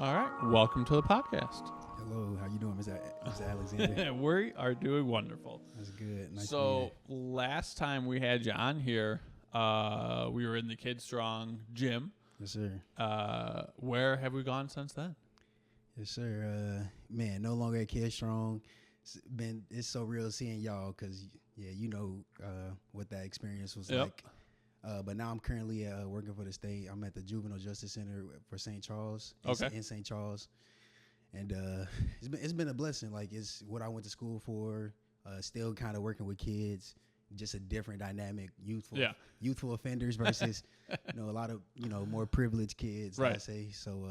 All right, welcome to the podcast. Hello, how you doing, Mr. Alexander? We are doing wonderful. That's good. Nice So last time we had you on here, we were in the KidStrong gym. Yes, sir. Where have we gone since then? Yes, sir. Man, no longer at KidStrong. It's so real seeing y'all because, you know what that experience was like. But now I'm currently working for the state. I'm at the Juvenile Justice Center for St. Charles. In St. Charles. And it's been a blessing. Like, it's what I went to school for. Still kind of working with kids. Just a different dynamic, youthful offenders versus, a lot of, more privileged kids, right. I say. So,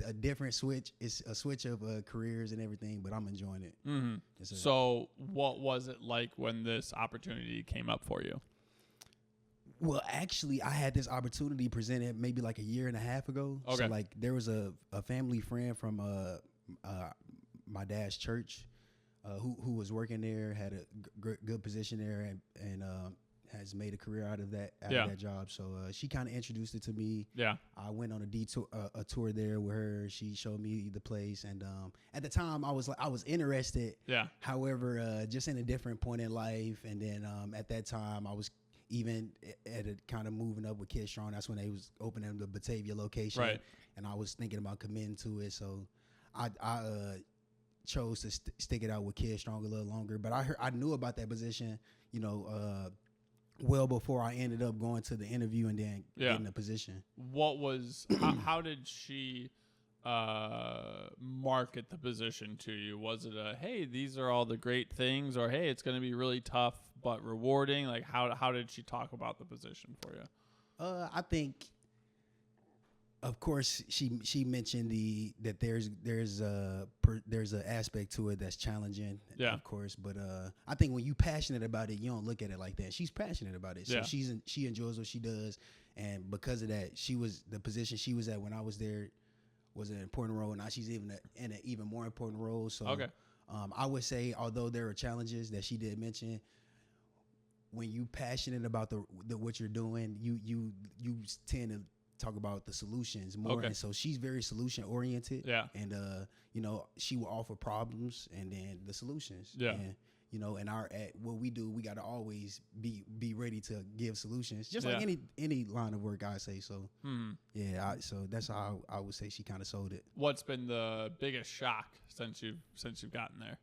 a different switch. It's a switch of careers and everything, but I'm enjoying it. Mm-hmm. So what was it like when this opportunity came up for you? Well, actually, I had this opportunity presented maybe like a year and a half ago. Okay. So, like, there was a family friend from my dad's church who was working there, had a good position there, and has made a career out of that job. So she kind of introduced it to me. Yeah. I went on a tour there with her. She showed me the place, and at the time I was interested. Yeah. However, just in a different point in life, and then at that time I was even at a kind of moving up with KidStrong. That's when they was opening the Batavia location, right. And I was thinking about committing to it. So I chose to stick it out with KidStrong a little longer. But I knew about that position, well before I ended up going to the interview and then getting the position. What was how did she market the position to you? Was it hey, these are all the great things, or hey, it's going to be really tough but rewarding? Like, how did she talk about the position for you? I think, of course, she mentioned that there's an aspect to it that's challenging, of course. But I think when you passionate about it, you don't look at it like that. She's passionate about it, so she enjoys what she does, and because of that, the position she was at when I was there was an important role. Now she's even in an even more important role. So I would say, although there are challenges that she did mention, when you passionate about the what you're doing, you tend to talk about the solutions more. And so she's very solution oriented. Yeah. And she will offer problems and then the solutions. Yeah. And in what we do, we got to always be ready to give solutions, just like any line of work, I say. So so that's how I would say she kind of sold it. What's been the biggest shock since you've gotten there?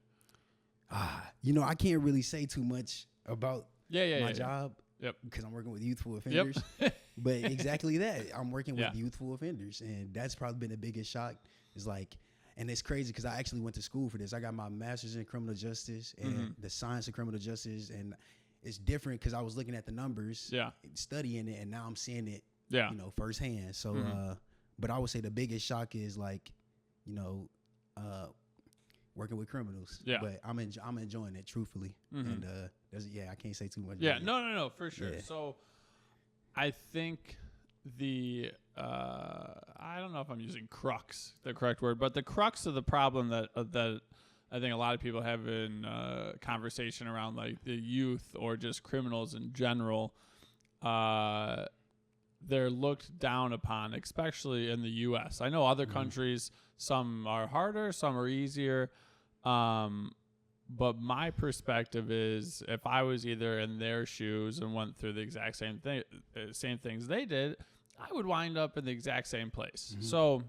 I can't really say too much about my job. Yep. Because I'm working with youthful offenders. Yep. But exactly that. I'm working with youthful offenders. And that's probably been the biggest shock. Is like, and it's crazy because I actually went to school for this. I got my master's in criminal justice and the science of criminal justice. And it's different because I was looking at the numbers, studying it, and now I'm seeing it, firsthand. So, but I would say the biggest shock is like, working with criminals. Yeah. But I'm enjoying it, truthfully. And I can't say too much. Yeah, no, for sure. Yeah. So I think I don't know if I'm using crux, the correct word, but the crux of the problem that I think a lot of people have in conversation around like the youth or just criminals in general, they're looked down upon, especially in the U.S. I know other countries, some are harder, some are easier. But my perspective is, if I was either in their shoes and went through the exact same things they did, I would wind up in the exact same place. Mm-hmm. So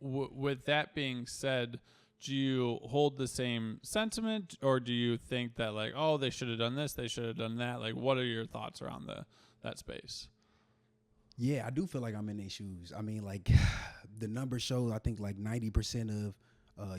with that being said, do you hold the same sentiment, or do you think that like, oh, they should have done this, they should have done that? Like, what are your thoughts around that space? Yeah, I do feel like I'm in their shoes. I mean, like, the numbers show, I think like 90% of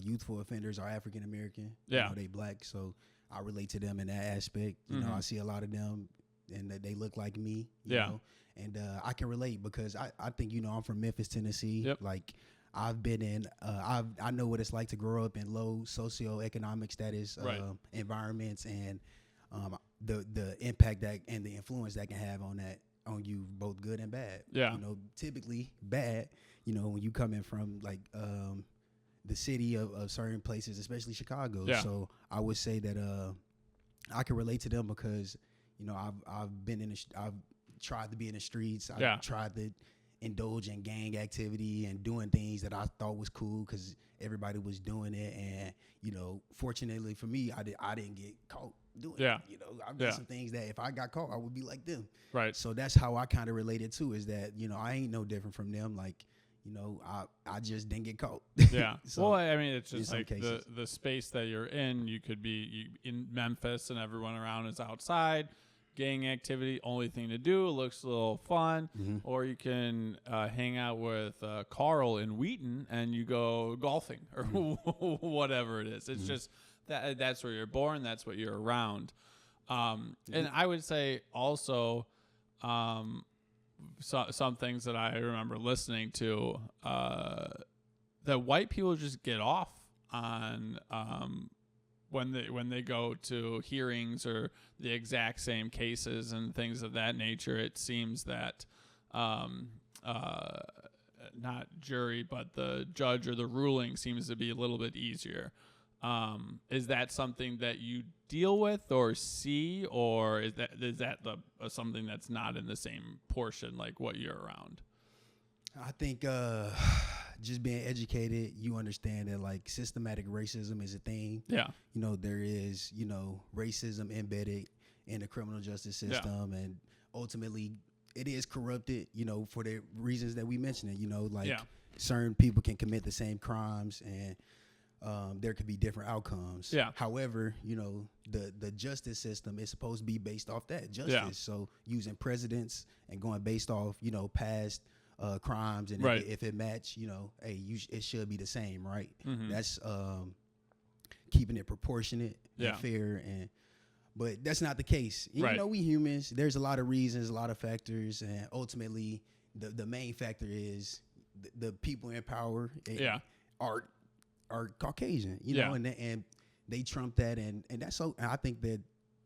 youthful offenders are African American. Yeah. They black, so I relate to them in that aspect. You know, I see a lot of them and they look like me. You know? And I can relate because I think, I'm from Memphis, Tennessee. Yep. Like, I've been in I know what it's like to grow up in low socioeconomic status environments, and the impact that and the influence that can have on you, both good and bad. Yeah. Typically bad, when you come in from like the city of certain places, especially Chicago. Yeah. So I would say that I can relate to them because I've been I've tried to be in the streets. I've tried to indulge in gang activity and doing things that I thought was cool because everybody was doing it. And, you know, fortunately for me, I didn't get caught doing it. You know, I've done some things that if I got caught, I would be like them. Right. So that's how I kind of related to, is that, you know, I ain't no different from them. Like, you know, I just didn't get caught. Yeah. So, well, I mean, it's just like cases. the space that you're in. You could be in Memphis and everyone around is outside. Gang activity, only thing to do, looks a little fun. Mm-hmm. Or you can hang out with Carl in Wheaton and you go golfing or whatever it is. It's just that's where you're born. That's what you're around. And I would say also some things that I remember listening to that white people just get off on when they go to hearings or the exact same cases and things of that nature. It seems that not jury, but the judge or the ruling seems to be a little bit easier. Is that something that you deal with or see, or is that something that's not in the same portion like what you're around? I think just being educated, you understand that like systematic racism is a thing. Yeah. You know, there is, you know, racism embedded in the criminal justice system, and ultimately it is corrupted, you know, for the reasons that we mentioned. You know, like certain people can commit the same crimes and there could be different outcomes. Yeah. However, you know, the justice system is supposed to be based off that justice. Yeah. So using precedents and going based off, you know, past crimes, and if it match, you know, hey, it should be the same, right? Mm-hmm. That's keeping it proportionate and fair, but that's not the case. You know, we humans. There's a lot of reasons, a lot of factors, and ultimately, the main factor is the people in power are Caucasian, you know, and they trump that, and that's so. And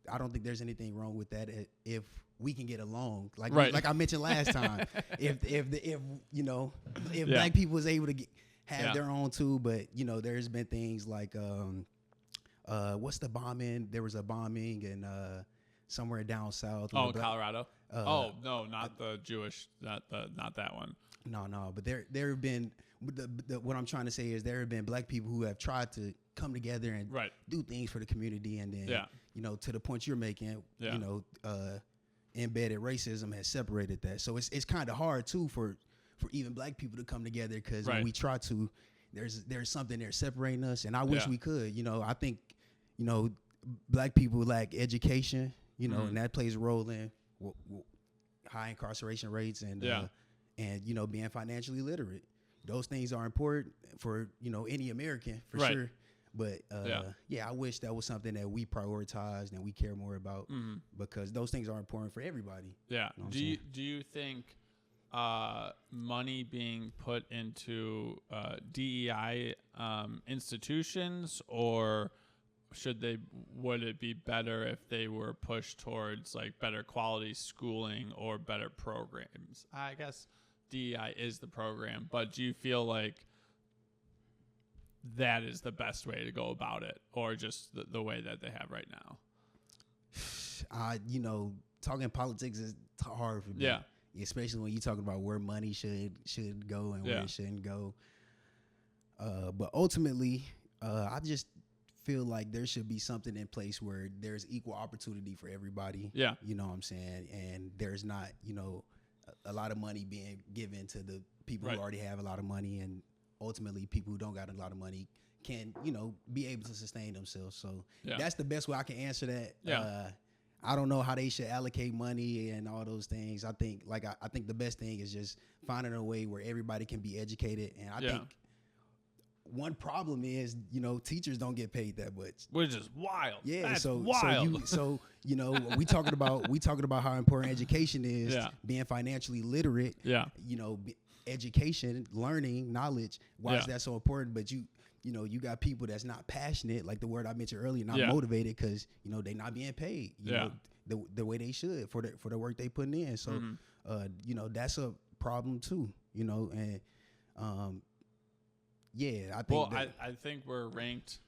I don't think there's anything wrong with that if we can get along, like I mentioned last time. if you know, if black people was able to have their own too, but you know, there's been things like what's the bombing? There was a bombing in somewhere down south. Oh, Colorado. No, not the Jewish, not that one. No, but there have been. What I'm trying to say is there have been black people who have tried to come together and do things for the community, and then you know, to the point you're making, you know, embedded racism has separated that. So it's kind of hard too for even black people to come together, because when we try to, there's something there separating us, and I wish we could. You know, I think, you know, black people lack education, you know, and that plays a role in high incarceration rates and you know, being financially literate. Those things are important for, you know, any American for sure. But I wish that was something that we prioritized and we care more about, because those things are important for everybody. Yeah. You know do you think money being put into DEI institutions, or would it be better if they were pushed towards like better quality schooling or better programs? I guess DEI is the program, but do you feel like that is the best way to go about it, or just the way that they have right now? You know, talking politics is hard for me. Yeah. Especially when you're talking about where money should go and where it shouldn't go. But ultimately, I just feel like there should be something in place where there's equal opportunity for everybody. Yeah. You know what I'm saying? And there's not, you know, a lot of money being given to the people who already have a lot of money, and ultimately people who don't got a lot of money can, you know, be able to sustain themselves. So that's the best way I can answer that. Yeah. I don't know how they should allocate money and all those things. I think I think the best thing is just finding a way where everybody can be educated. And I think one problem is, you know, teachers don't get paid that much, which is wild. Yeah, that's wild. So you know, we talking about how important education is. Being financially literate. Yeah, you know, education, learning, knowledge. Why is that so important? But you know, you got people that's not passionate, like the word I mentioned earlier, not motivated, because you know they not being paid. You know, the way they should for the work they putting in. So you know, that's a problem too. You know, and I think. Well, I think we're ranked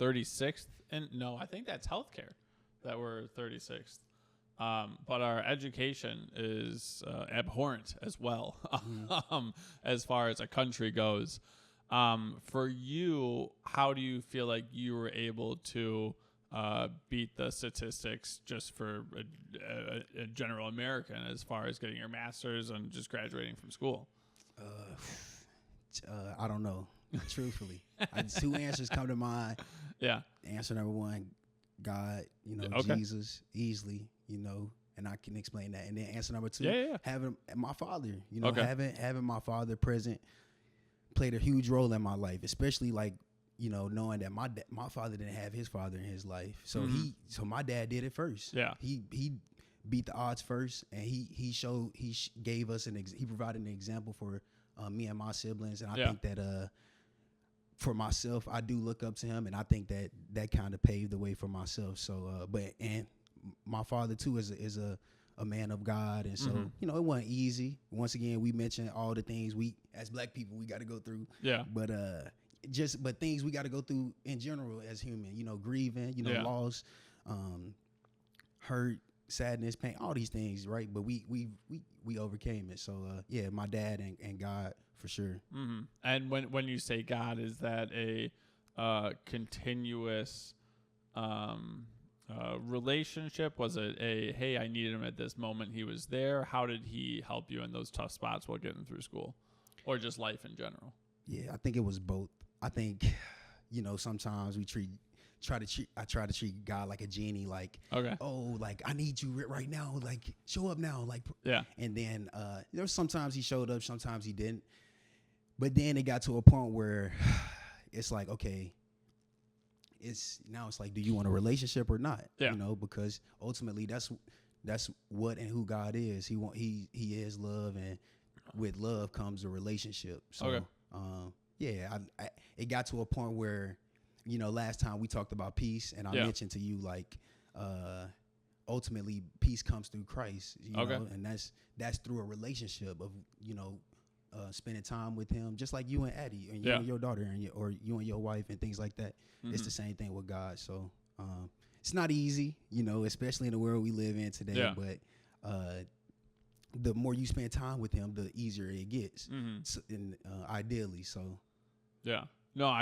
36th, and no, I think that's healthcare that we're 36th. But our education is abhorrent as well, as far as a country goes. For you, how do you feel like you were able to beat the statistics just for a general American as far as getting your master's and just graduating from school? I don't know. Truthfully, two answers come to mind. Yeah. Answer number one, God, Jesus, easily, and I can explain that. And then answer number two, having my father, having my father present played a huge role in my life, especially like, knowing that my father didn't have his father in his life. So so my dad did it first. Yeah. He beat the odds first, and he gave us he provided an example for me and my siblings. And I think that, for myself, I do look up to him, and I think that kind of paved the way for myself. So, and my father too is a man of God, and so it wasn't easy. Once again, we mentioned all the things we as Black people we got to go through. Yeah. But things we got to go through in general as human. Grieving, loss, hurt, sadness, pain, all these things, right? But we overcame it. So my dad and God. For sure. Mm-hmm. And when you say God, is that a continuous relationship? Was it hey, I needed him at this moment, he was there? How did he help you in those tough spots while getting through school, or just life in general? Yeah, I think it was both. I think, sometimes I try to treat God like a genie, like, oh, like I need you right now, like show up now, like, and then there was sometimes he showed up, sometimes he didn't. But then it got to a point where it's like, okay, it's like, do you want a relationship or not? Yeah. Because ultimately that's what and who God is. He is love, and with love comes a relationship. So, it got to a point where, last time we talked about peace, and I mentioned to you, like, ultimately peace comes through Christ, know, and that's through a relationship of, spending time with him, just like you and Addie, and you and your daughter, or you and your wife, and things like that. It's the same thing with God. So it's not easy, especially in the world we live in today. Yeah. But the more you spend time with him, the easier it gets. So, and ideally, so. Yeah. No,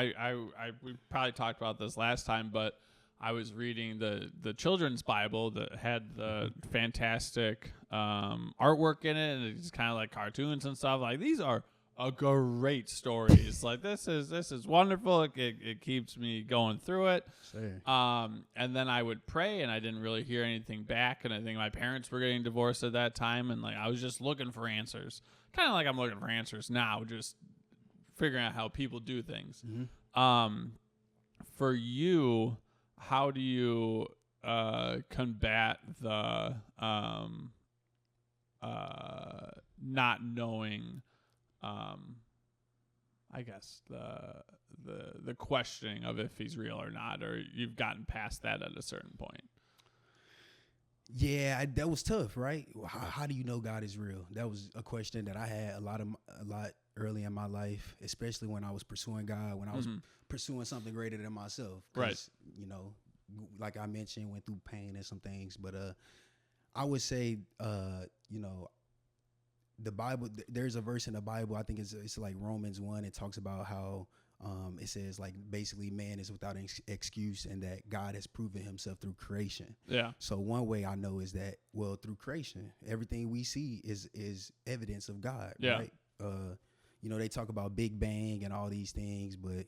we probably talked about this last time, but I was reading the children's Bible that had the fantastic artwork in it, and it's kind of like cartoons and stuff. Like, these are great stories. Like, this is wonderful. It keeps me going through it. Sure. And then I would pray, and I didn't really hear anything back. And I think my parents were getting divorced at that time, and like I was just looking for answers, kind of like I'm looking for answers now, just figuring out how people do things. For you, how do you combat the not knowing, I guess the questioning of if he's real or not, or you've gotten past that at a certain point? Yeah, that was tough, right? How do you know God is real? That was a question that I had a lot early in my life, especially when I was pursuing God, when I was pursuing something greater than myself. Right. Like I mentioned, went through pain and some things, but I would say, the Bible, there's a verse in the Bible, I think it's like Romans 1. It talks about how it says, like, basically man is without excuse, and that God has proven himself through creation. Yeah. So one way I know is that, well, through creation, everything we see is evidence of God. Yeah. Right. They talk about Big Bang and all these things, but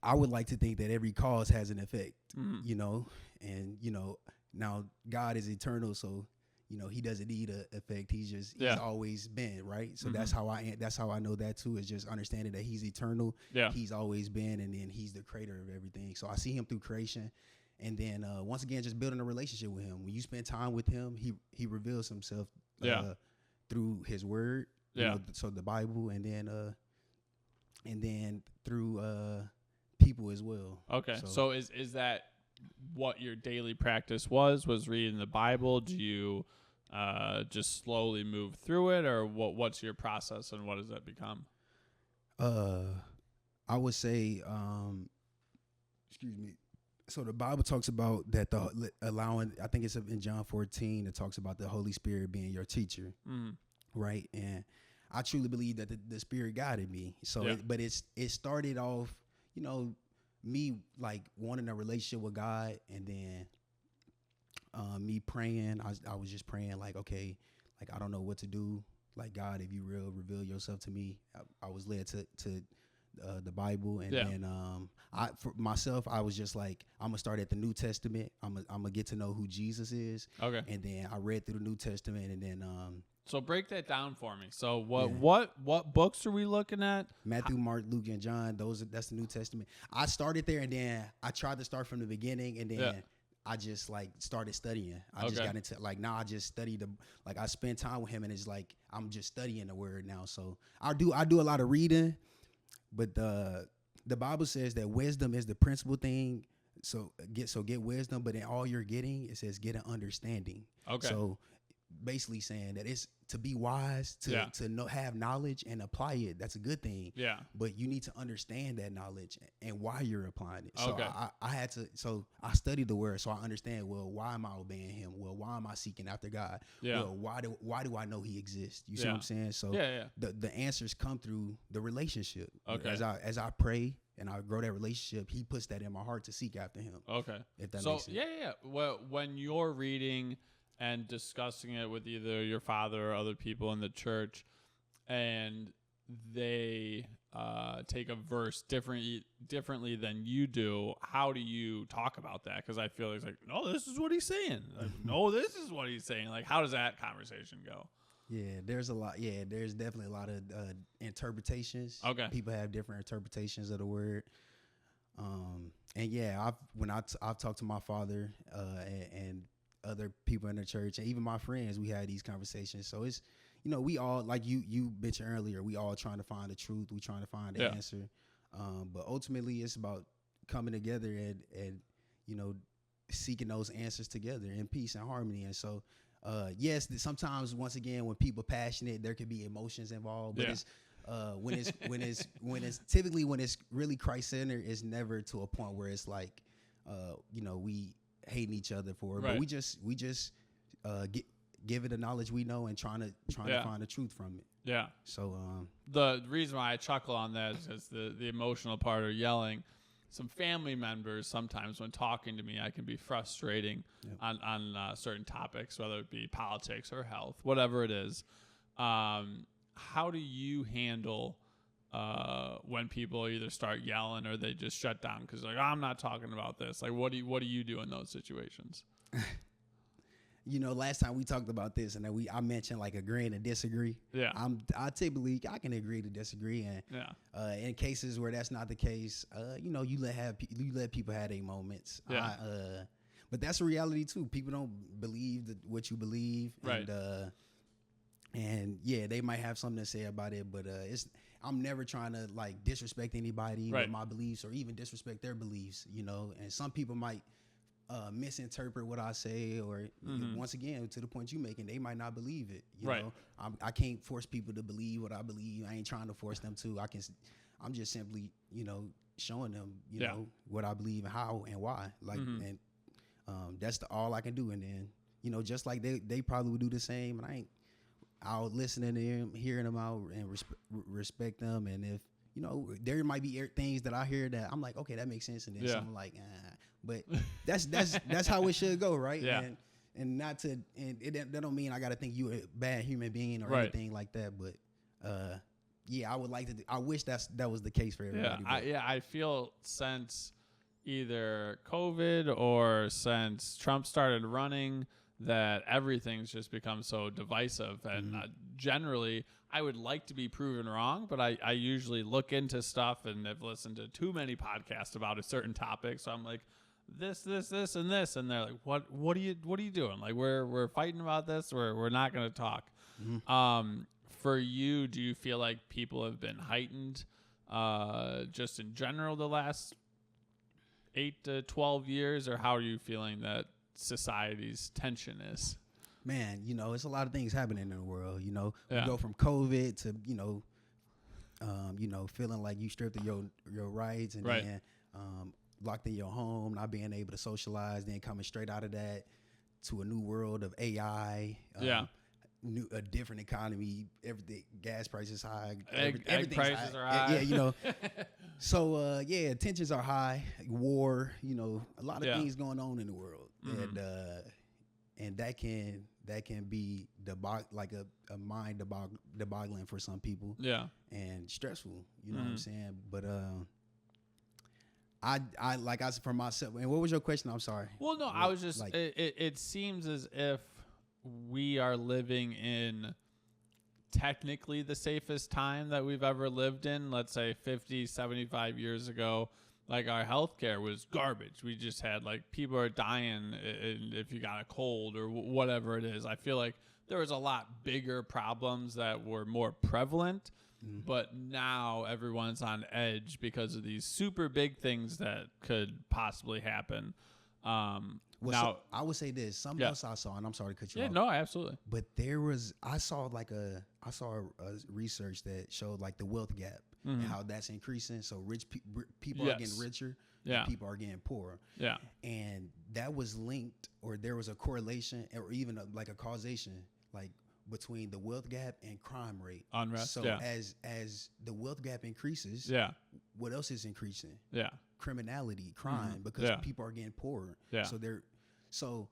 I would like to think that every cause has an effect, and now God is eternal, so he doesn't need an effect. He's always been, right? So that's how I know that too, is just understanding that he's eternal. Yeah. He's always been, and then he's the creator of everything. So I see him through creation, and then once again, just building a relationship with him. When you spend time with him, he reveals himself through his word. So the Bible, and then through people as well. Okay. So is that what your daily practice was reading the Bible? Do you just slowly move through it, or what's your process, and what does that become? I would say, So the Bible talks about that allowing. I think it's in John 14. It talks about the Holy Spirit being your teacher, right? And I truly believe that the Spirit guided me. So, it started off, me like wanting a relationship with God, and then me praying. I was just praying like, okay, like I don't know what to do. Like, God, if you reveal yourself to me. I was led to the Bible, and then for myself, I was just like, I'm gonna start at the New Testament. I'm gonna get to know who Jesus is. Okay. And then I read through the New Testament, and then so break that down for me. So what books are we looking at? Matthew, Mark, Luke, and John. That's the New Testament. I started there, and then I tried to start from the beginning, and then I just like started studying. I just got into like now I just study I spend time with him, and it's like I'm just studying the word now. So I do a lot of reading, but the Bible says that wisdom is the principal thing. So get wisdom, but in all you're getting, it says get an understanding. Okay. So basically saying that it's to be wise, to know, have knowledge and apply it. That's a good thing. Yeah. But you need to understand that knowledge and why you're applying it. So I had to. So I studied the word, so I understand. Well, why am I obeying him? Well, why am I seeking after God? Yeah. Well, why do I know He exists? You see what I'm saying? So the answers come through the relationship. Okay. As I pray and I grow that relationship, He puts that in my heart to seek after Him. Okay. If that makes sense. Yeah. Well, when you're reading and discussing it with either your father or other people in the church, and they take a verse differently than you do, how do you talk about that? Because I feel it's like, no, this is what he's saying. Like, no, this is what he's saying. Like, how does that conversation go? Yeah, there's a lot. Yeah, there's definitely a lot of interpretations. Okay. People have different interpretations of the word. And yeah, I've talked to my father and other people in the church, and even my friends, we had these conversations. So it's, we all, like you mentioned earlier, we all trying to find the truth. We trying to find the answer. But ultimately it's about coming together and seeking those answers together in peace and harmony. And so, yes, sometimes once again, when people passionate, there could be emotions involved, but it's, when it's typically when it's really Christ-centered, it's never to a point where it's like, we hating each other for it, but we just give it the knowledge we know and trying to find the truth from it. Yeah. So the reason why I chuckle on that is the emotional part of yelling. Some family members sometimes when talking to me, I can be frustrating on certain topics, whether it be politics or health, whatever it is. How do you handle when people either start yelling or they just shut down because like, I'm not talking about this? Like, what do you do in those situations? Last time we talked about this, and then I mentioned like agreeing to disagree. Yeah, I can agree to disagree, and in cases where that's not the case, you let people have their moments. Yeah. But that's a reality too. People don't believe what you believe, right? And yeah, they might have something to say about it, but I'm never trying to like disrespect anybody with my beliefs or even disrespect their beliefs, and some people might misinterpret what I say, or once again, to the point you making, they might not believe it. You know, I can't force people to believe what I believe. I ain't trying to force them to. I'm just simply, showing them, what I believe and how and why. Like, and that's all I can do. And then, just like they probably would do the same, and I'll listen to them, hearing them out, and respect them. And if there might be things that I hear that I'm like, okay, that makes sense, and then something like, but that's how it should go, right? Yeah. And not to, and that don't mean I got to think you a bad human being or anything like that. But yeah, I wish that was the case for everybody. I feel since either COVID or since Trump started running, that everything's just become so divisive. And generally, I would like to be proven wrong, but I usually look into stuff and have listened to too many podcasts about a certain topic. So I'm like, this, and this. And they're like, what are you doing? Like, we're fighting about this. We're not going to talk. For you, do you feel like people have been heightened just in general the last 8 to 12 years, or how are you feeling that society's tension is? Man, it's a lot of things happening in the world. We go from COVID to feeling like you stripped of your rights, and then locked in your home, not being able to socialize, then coming straight out of that to a new world of AI. A different economy. Everything, gas prices high. Egg prices are high. Yeah, you know. So tensions are high. War. You know, a lot of things going on in the world, and that can be like a mind boggling for some people. Yeah, and stressful. You know what I'm saying? But I like I said for myself. And what was your question? I'm sorry. Well, no, I was just like, it seems as if we are living in technically the safest time that we've ever lived in. Let's say 50, 75 years ago, like our healthcare was garbage. We just had like people are dying if you got a cold or whatever it is. I feel like there was a lot bigger problems that were more prevalent, but now everyone's on edge because of these super big things that could possibly happen. Now, I would say this. Something else I saw, and I'm sorry to cut you off. Yeah, no, absolutely. But I saw a research that showed like the wealth gap and how that's increasing. So rich people are getting richer, and people are getting poorer. Yeah, and that was linked, or there was a correlation, or even like a causation, like between the wealth gap and crime rate, unrest. So as the wealth gap increases, what else is increasing? Yeah. Criminality, crime, because people are getting poorer. Yeah. So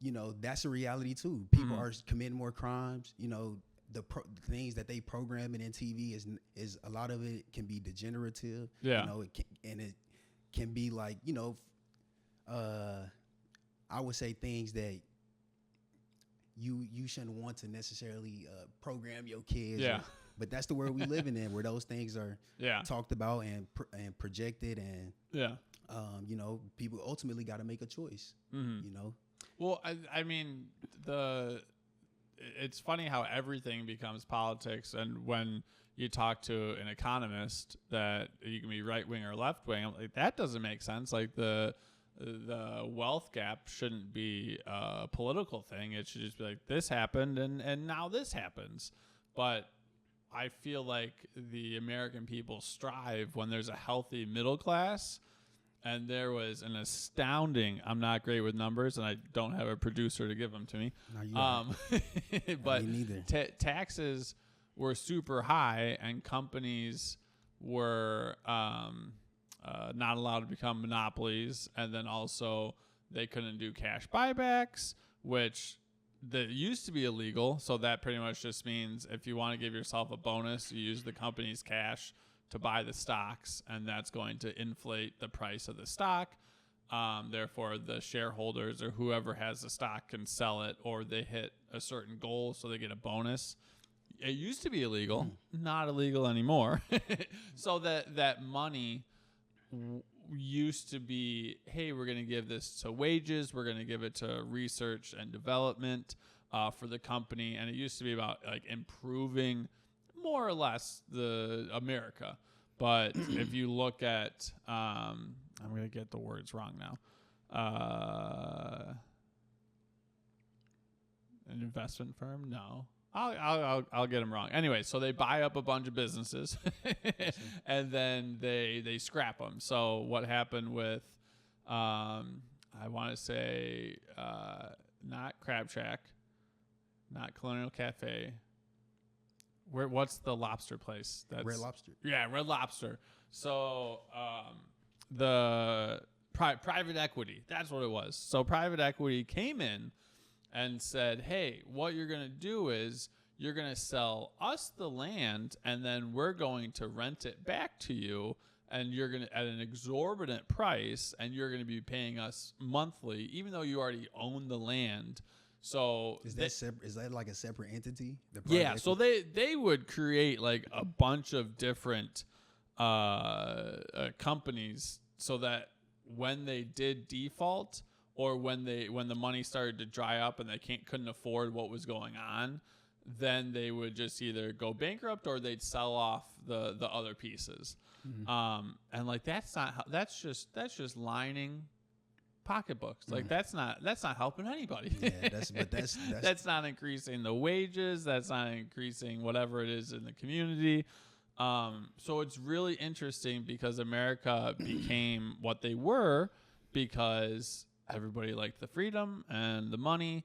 you know, that's a reality too. People are committing more crimes. You know, the things that they programming in TV is a lot of it can be degenerative. Yeah. You know, it can be like, you know, I would say things that you shouldn't want to necessarily program your kids. Yeah. But that's the world we living in, where those things are talked about and projected, and you know, people ultimately got to make a choice. You know. Well, I mean, it's funny how everything becomes politics, and when you talk to an economist, that you can be right wing or left wing, like that doesn't make sense. Like the wealth gap shouldn't be a political thing. It should just be like, this happened and now this happens. But I feel like the American people strive when there's a healthy middle class, and there was an astounding, I'm not great with numbers, and I don't have a producer to give them to me. No, but me neither. Taxes were super high, and companies were not allowed to become monopolies, and then also they couldn't do cash buybacks, which that used to be illegal. So that pretty much just means if you want to give yourself a bonus, you use the company's cash to buy the stocks, and that's going to inflate the price of the stock. Therefore, the shareholders or whoever has the stock can sell it, or they hit a certain goal, so they get a bonus. It used to be illegal, not illegal anymore. So that money used to be, hey, we're going to give this to wages, we're going to give it to research and development for the company, and it used to be about like improving more or less the America. But if you look at I'm going to get the words wrong now, an investment firm, no, I'll get them wrong. Anyway, so they buy up a bunch of businesses and then they scrap them. So what happened with, I want to say, not Crab Shack, not Colonial Cafe. What's the lobster place? That's Red Lobster. Yeah, Red Lobster. So the private equity, that's what it was. So private equity came in and said, hey, what you're going to do is you're going to sell us the land, and then we're going to rent it back to you, and you're going to at an exorbitant price, and you're going to be paying us monthly, even though you already own the land. So is that like a separate entity? Yeah, so they would create like a bunch of different companies, so that when they did default, or when the money started to dry up and they couldn't afford what was going on, then they would just either go bankrupt or they'd sell off the other pieces. And like that's just lining pocketbooks. Like that's not helping anybody. Yeah, that's not increasing the wages. That's not increasing whatever it is in the community. So it's really interesting because America became what they were because everybody liked the freedom and the money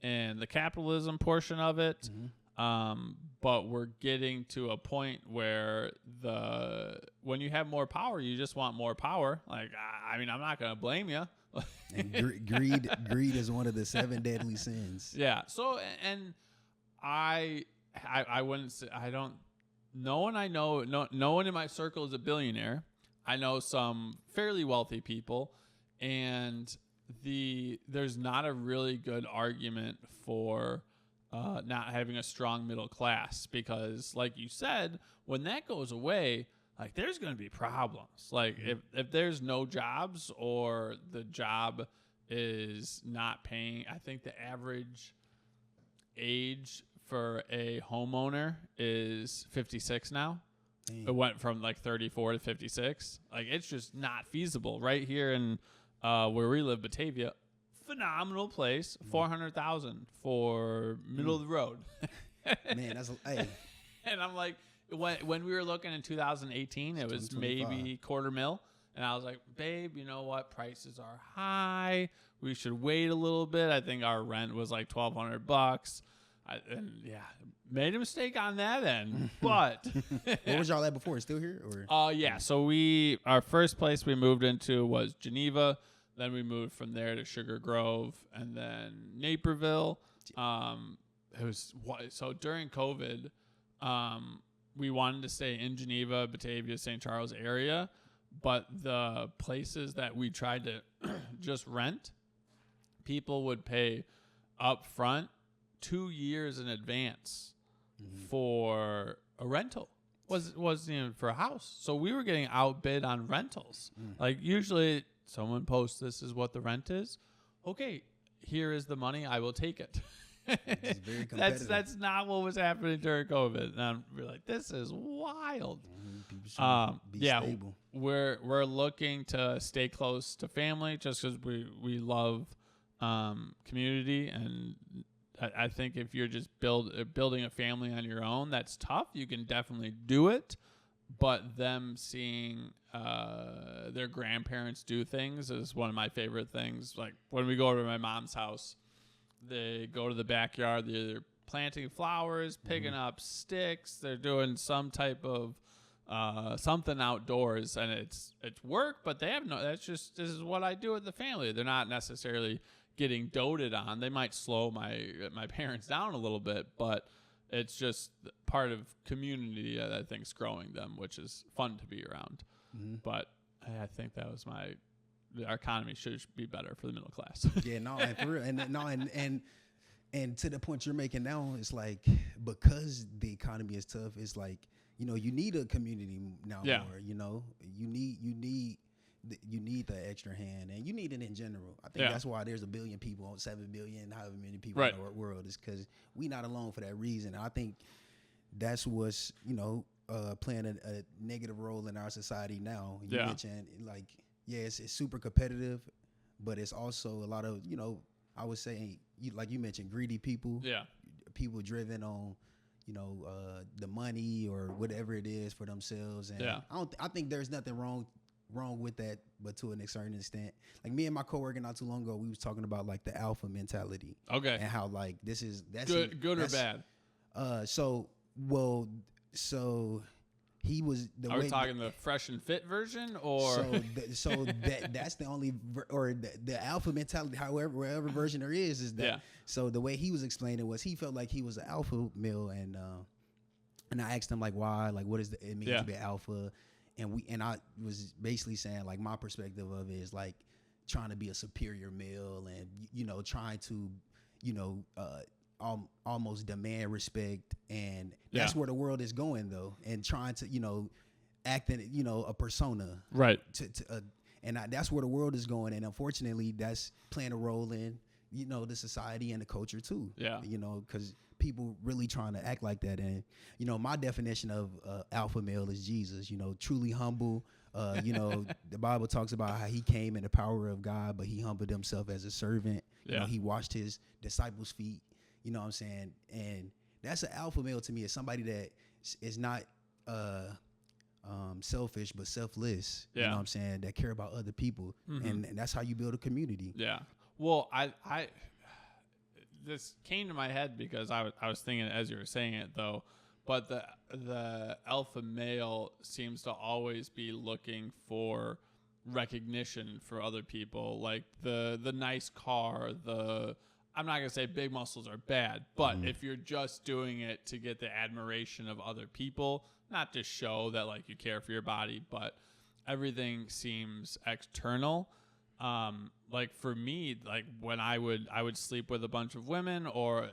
and the capitalism portion of it. But we're getting to a point where when you have more power, you just want more power. Like, I mean, I'm not going to blame you. And greed is one of the 7 deadly sins. Yeah. So, and I wouldn't say, no one I know, no one in my circle is a billionaire. I know some fairly wealthy people, and there's not a really good argument for not having a strong middle class, because like you said, when that goes away, like there's going to be problems. Like if there's no jobs, or the job is not paying, I think the average age for a homeowner is 56 now. Dang. It went from like 34 to 56. Like it's just not feasible right here in where we live, Batavia. Phenomenal place, 400,000 for middle of the road. Man, that's hey. And I'm like, when we were looking in 2018, it was maybe $250,000, and I was like, babe, you know what? Prices are high. We should wait a little bit. I think our rent was like $1,200. And yeah, made a mistake on that end. But what was y'all at before? Still here? Or yeah. So our first place we moved into was Geneva. Then we moved from there to Sugar Grove, and then Naperville. So during COVID, we wanted to stay in Geneva, Batavia, St. Charles area, but the places that we tried to just rent, people would pay up front 2 years in advance for a rental. Wasn't even for a house. So we were getting outbid on rentals. Like usually someone posts, this is what the rent is. Okay, here is the money. I will take it. It's very competitive. That's not what was happening during COVID. And we're like, this is wild. People should be stable. We're looking to stay close to family just because we love community, and I think if you're just building a family on your own, that's tough. You can definitely do it, but them seeing their grandparents do things is one of my favorite things. Like when we go over to my mom's house, they go to the backyard, they're planting flowers, picking up sticks, they're doing some type of something outdoors, and it's work, but they have this is what I do with the family. They're not necessarily getting doted on. They might slow my parents down a little bit, but it's just part of community that I think is growing them, which is fun to be around. But I think that was our economy should be better for the middle class. Yeah, no, and for real, and to the point you're making now, it's like because the economy is tough, it's like, you know, you need a community now more. You know, you need the extra hand, and you need it in general. I think that's why there's 1 billion people, 7 billion, however many people in the world, is because we not alone for that reason. And I think that's what's, you know, playing a negative role in our society now. You mentioned, like, it's super competitive, but it's also a lot of, you know, I would say, like you mentioned, greedy people. Yeah. People driven on, you know, the money or whatever it is for themselves. And I think there's nothing wrong with that, but to a certain extent. Like me and my coworker not too long ago, we was talking about like the alpha mentality. Okay. And how like that's good or bad. So he was the Are we talking the fresh and fit version, or that's the only or the alpha mentality, whatever version there is that. So the way he was explaining was he felt like he was an alpha male, and I asked him like why, like what does it mean to be alpha, and I was basically saying like my perspective of it is like trying to be a superior male, and you know trying to almost demand respect, and that's where the world is going though, and trying to, you know, act in, you know, a persona, right? That's where the world is going, and unfortunately, that's playing a role in, you know, the society and the culture too. Yeah, you know, because people really trying to act like that, and you know, my definition of alpha male is Jesus. You know, truly humble. You know, the Bible talks about how he came in the power of God, but he humbled himself as a servant. You know, he washed his disciples' feet. You know what I'm saying? And that's an alpha male to me, is somebody that is not selfish but selfless. Yeah. You know what I'm saying? That care about other people, and that's how you build a community. Yeah. Well, I this came to my head because I was thinking as you were saying it though, but the alpha male seems to always be looking for recognition for other people, like the nice car, I'm not gonna say big muscles are bad, but if you're just doing it to get the admiration of other people, not to show that like you care for your body, but everything seems external. Like for me, like when I would sleep with a bunch of women or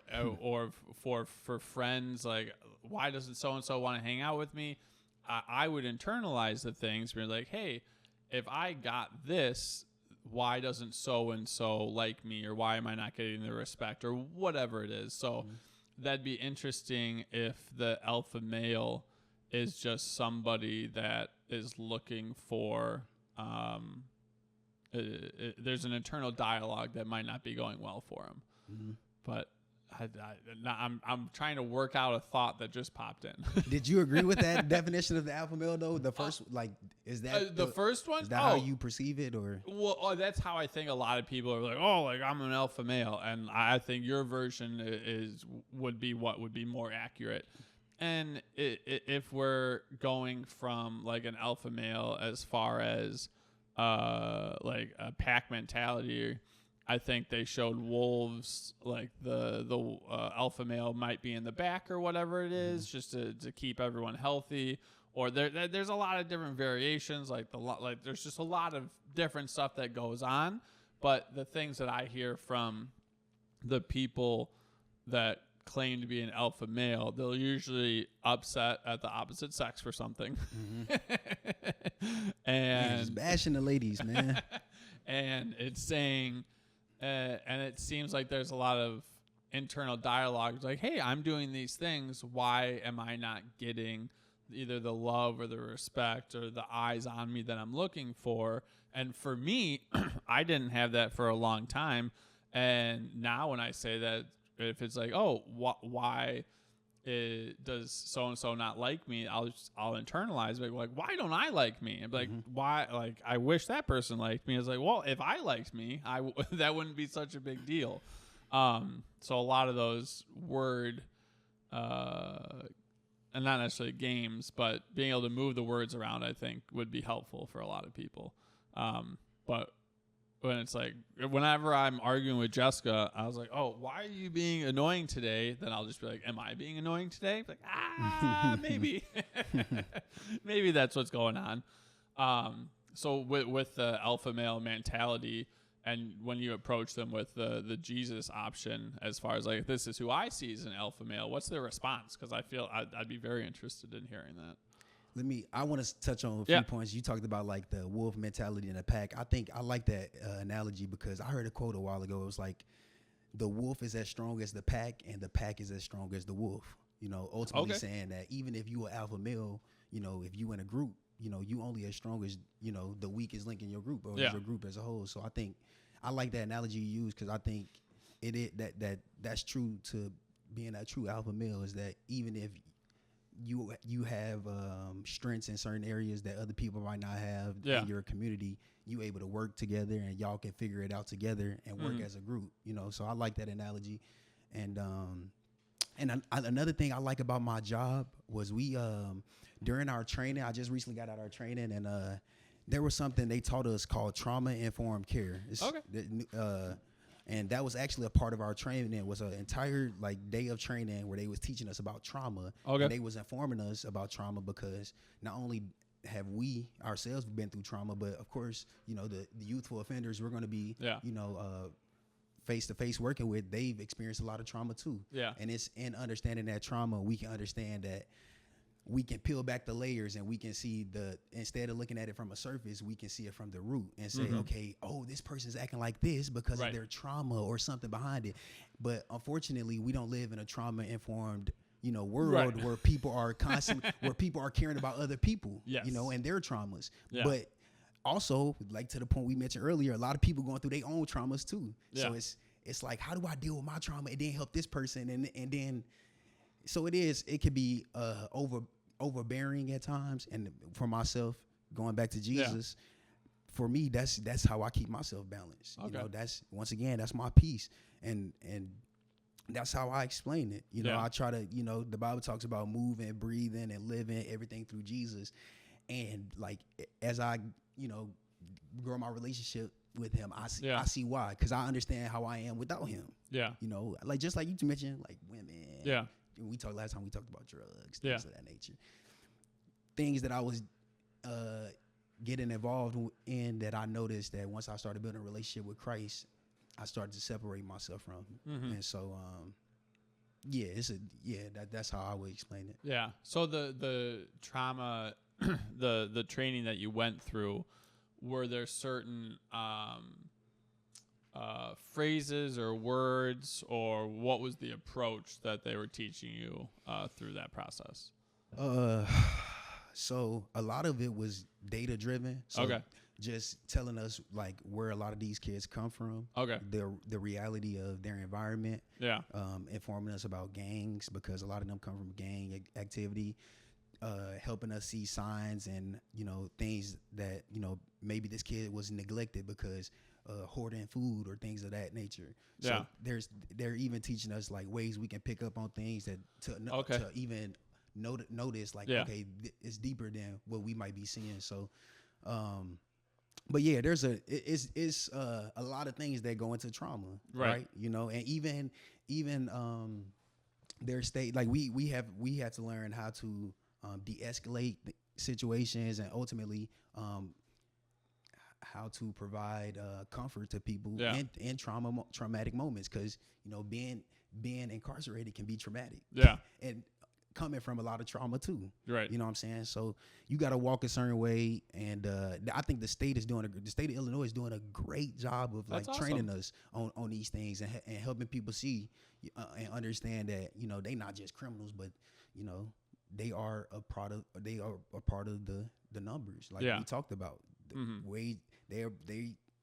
for friends, like why doesn't so and so want to hang out with me? I would internalize the things, be like, hey, if I got this, why doesn't so and so like me, or why am I not getting the respect, or whatever it is. So that'd be interesting if the alpha male is just somebody that is looking for there's an internal dialogue that might not be going well for him. But I'm trying to work out a thought that just popped in. Did you agree with that definition of the alpha male though? The first, like, is that the first one? Is that how you perceive it, or? Well, that's how I think a lot of people are like, oh, like I'm an alpha male, and I think your version would be more accurate. And if we're going from like an alpha male as far as like a pack mentality, I think they showed wolves like the alpha male might be in the back or whatever it is, just to keep everyone healthy. Or there's a lot of different variations, like there's just a lot of different stuff that goes on. But the things that I hear from the people that claim to be an alpha male, they'll usually upset at the opposite sex for something. And just bashing the ladies, man. And it's saying, and it seems like there's a lot of internal dialogue, like, hey, I'm doing these things, why am I not getting either the love or the respect or the eyes on me that I'm looking for? And for me, I didn't have that for a long time. And now when I say that, if it's like, oh, why does so-and-so not like me, I'll internalize it. Like, why don't I like me? And be like, why? Like, I wish that person liked me. It's like, well, if I liked me, that wouldn't be such a big deal. So a lot of those word, and not necessarily games, but being able to move the words around, I think would be helpful for a lot of people. But when it's like, whenever I'm arguing with Jessica, I was like, oh, why are you being annoying today? Then I'll just be like, am I being annoying today? Like, maybe. Maybe that's what's going on. So with the alpha male mentality, and when you approach them with the Jesus option, as far as like, this is who I see as an alpha male, what's their response? Because I feel I'd be very interested in hearing that. I want to touch on a few points. You talked about like the wolf mentality in the pack. I think I like that analogy because I heard a quote a while ago. It was like, the wolf is as strong as the pack and the pack is as strong as the wolf. You know, ultimately saying that even if you are alpha male, you know, if you in a group, you know, you only as strong as, you know, the weakest link in your group or as your group as a whole. So I think I like that analogy you use because I think that's true to being a true alpha male, is that even if you have strengths in certain areas that other people might not have in your community, you able to work together and y'all can figure it out together and work as a group, you know. So I like that analogy. And another thing I like about my job was we during our training, I just recently got out of our training, and there was something they taught us called trauma informed care. And that was actually a part of our training. It was an entire like day of training where they was teaching us about trauma. And they was informing us about trauma because not only have we ourselves been through trauma, but of course, you know, the youthful offenders we're going to be, you know, face to face working with, they've experienced a lot of trauma too. And it's in understanding that trauma, we can understand that we can peel back the layers and we can see instead of looking at it from a surface, we can see it from the root and say, okay, oh, this person's acting like this because of their trauma or something behind it. But unfortunately, we don't live in a trauma informed, you know, world where people are constantly, where people are caring about other people, you know, and their traumas. But also, like to the point we mentioned earlier, a lot of people going through their own traumas too. So it's like, how do I deal with my trauma and then help this person? And then, so it could be overbearing at times, and for myself, going back to Jesus, for me, that's how I keep myself balanced. Okay. You know, that's once again, that's my peace, and that's how I explain it. You know, I try to, you know, the Bible talks about moving, breathing, and living everything through Jesus, and like as I, you know, grow my relationship with him, I see why, because I understand how I am without him. Yeah, you know, like just like you mentioned, like women. Yeah, last time we talked about drugs, things of that nature, things that I was getting involved in that I noticed that once I started building a relationship with Christ, I started to separate myself from him. And so that's how I would explain it. Yeah. So the trauma, the training that you went through, were there certain phrases or words, or what was the approach that they were teaching you through that process? So a lot of it was data driven. So just telling us like where a lot of these kids come from. The reality of their environment. Informing us about gangs, because a lot of them come from gang activity. Helping us see signs and, you know, things that, you know, maybe this kid was neglected because hoarding food or things of that nature. So they're even teaching us like ways we can pick up on things that to even notice like, it's deeper than what we might be seeing. So, but yeah, it's a lot of things that go into trauma, right? You know, and even their state, like we have to learn how to de-escalate situations, and ultimately how to provide comfort to people in traumatic moments, because, you know, being incarcerated can be traumatic. And coming from a lot of trauma too. You know what I'm saying? So you got to walk a certain way, and I think the state of Illinois is doing a great job of like training us on these things, and helping people see and understand that, you know, they not just criminals, but, you know, they are a part of the numbers, like we talked about. The way they